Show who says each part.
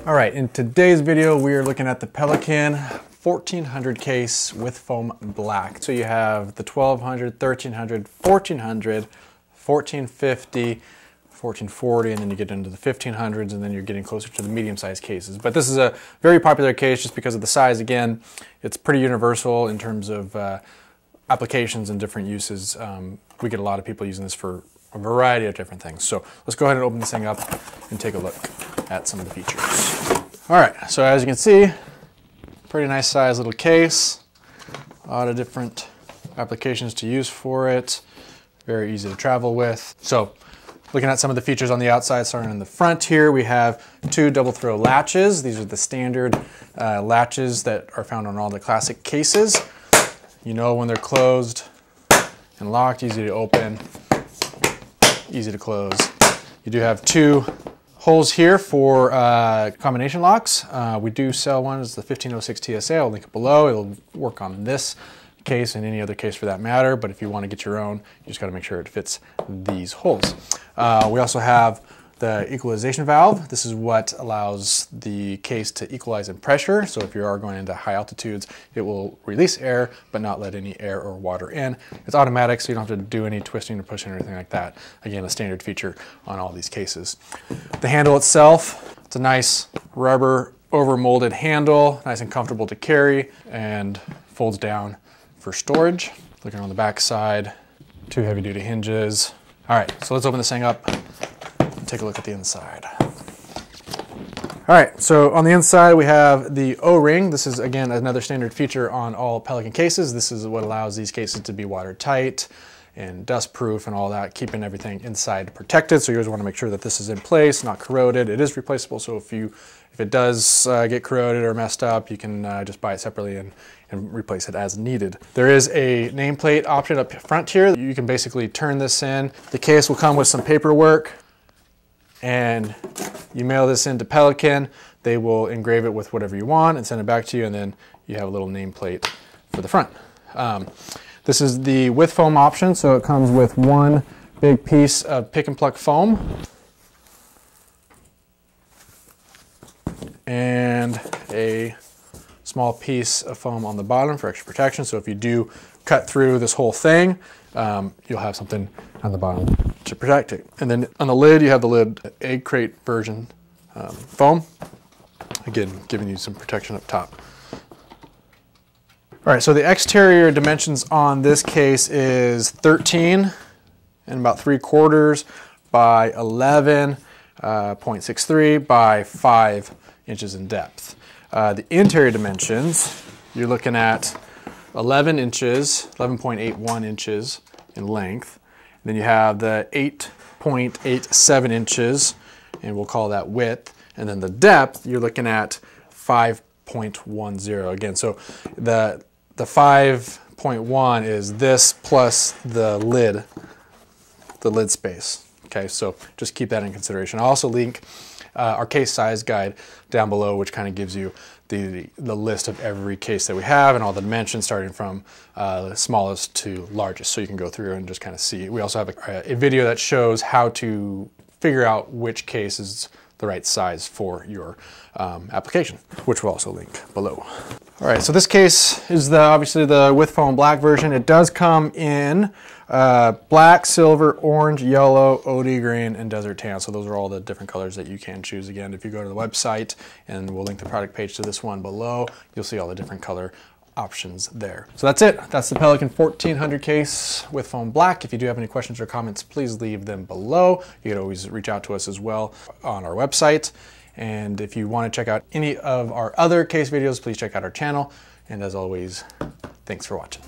Speaker 1: All right, in today's video, we are looking at the Pelican 1400 case with foam black. So you have the 1200, 1300, 1400, 1450, 1440, and then you get into the 1500s, and then you're getting closer to the medium-sized cases. But this is a very popular case just because of the size. Again, it's pretty universal in terms of applications and different uses. We get a lot of people using this for a variety of different things. So let's go ahead and open this thing up and take a look at some of the features. All right, so as you can see, pretty nice size little case. A lot of different applications to use for it. Very easy to travel with. So looking at some of the features on the outside, starting in the front here, we have two double throw latches. These are the standard latches that are found on all the classic cases. You know when they're closed and locked, easy to open, easy to close. You do have two holes here for combination locks. We do sell one, it's the 1506 TSA. I'll link it below. It'll work on this case and any other case for that matter, but if you want to get your own, you just got to make sure it fits these holes. We also have the equalization valve. This is what allows the case to equalize in pressure. So if you are going into high altitudes, it will release air, but not let any air or water in. It's automatic, so you don't have to do any twisting or pushing or anything like that. Again, a standard feature on all these cases. The handle itself, it's a nice rubber over molded handle, nice and comfortable to carry, and folds down for storage. Looking on the back side, two heavy duty hinges. All right, so let's open this thing up. Take a look at the inside. All right, so on the inside we have the O-ring. This is, again, another standard feature on all Pelican cases. This is what allows these cases to be watertight and dust-proof and all that, keeping everything inside protected. So you always want to make sure that this is in place, not corroded. It is replaceable, so if it does get corroded or messed up, you can just buy it separately and replace it as needed. There is a nameplate option up front here. You can basically turn this in. The case will come with some paperwork, and you mail this into Pelican. They will engrave it with whatever you want and send it back to you, and then you have a little nameplate for the front. This is the with foam option, so it comes with one big piece of Pick-N-Pluck foam and a small piece of foam on the bottom for extra protection. So if you do cut through this whole thing, you'll have something on the bottom to protect it. And then on the lid, you have the lid egg crate version foam. Again, giving you some protection up top. All right, so the exterior dimensions on this case is 13 and about 3/4 by 11.63 by 5 inches in depth. The interior dimensions, you're looking at 11 inches, 11.81 inches in length. Then you have the 8.87 inches, and we'll call that width. And then the depth, you're looking at 5.10. Again, so the 5.1 is this plus the lid space. Okay, so just keep that in consideration. I'll also link our case size guide down below, which kind of gives you the list of every case that we have and all the dimensions starting from smallest to largest, so you can go through and just kind of see. We also have a video that shows how to figure out which case is the right size for your application, which we'll also link below. All right, so this case is obviously the with foam black version. It does come in black, silver, orange, yellow, OD green, and desert tan. So those are all the different colors that you can choose. Again, if you go to the website, and we'll link the product page to this one below, you'll see all the different color options there. So that's it. That's the Pelican 1400 case with foam black. If you do have any questions or comments, please leave them below. You can always reach out to us as well on our website. And if you want to check out any of our other case videos, please check out our channel. And as always, thanks for watching.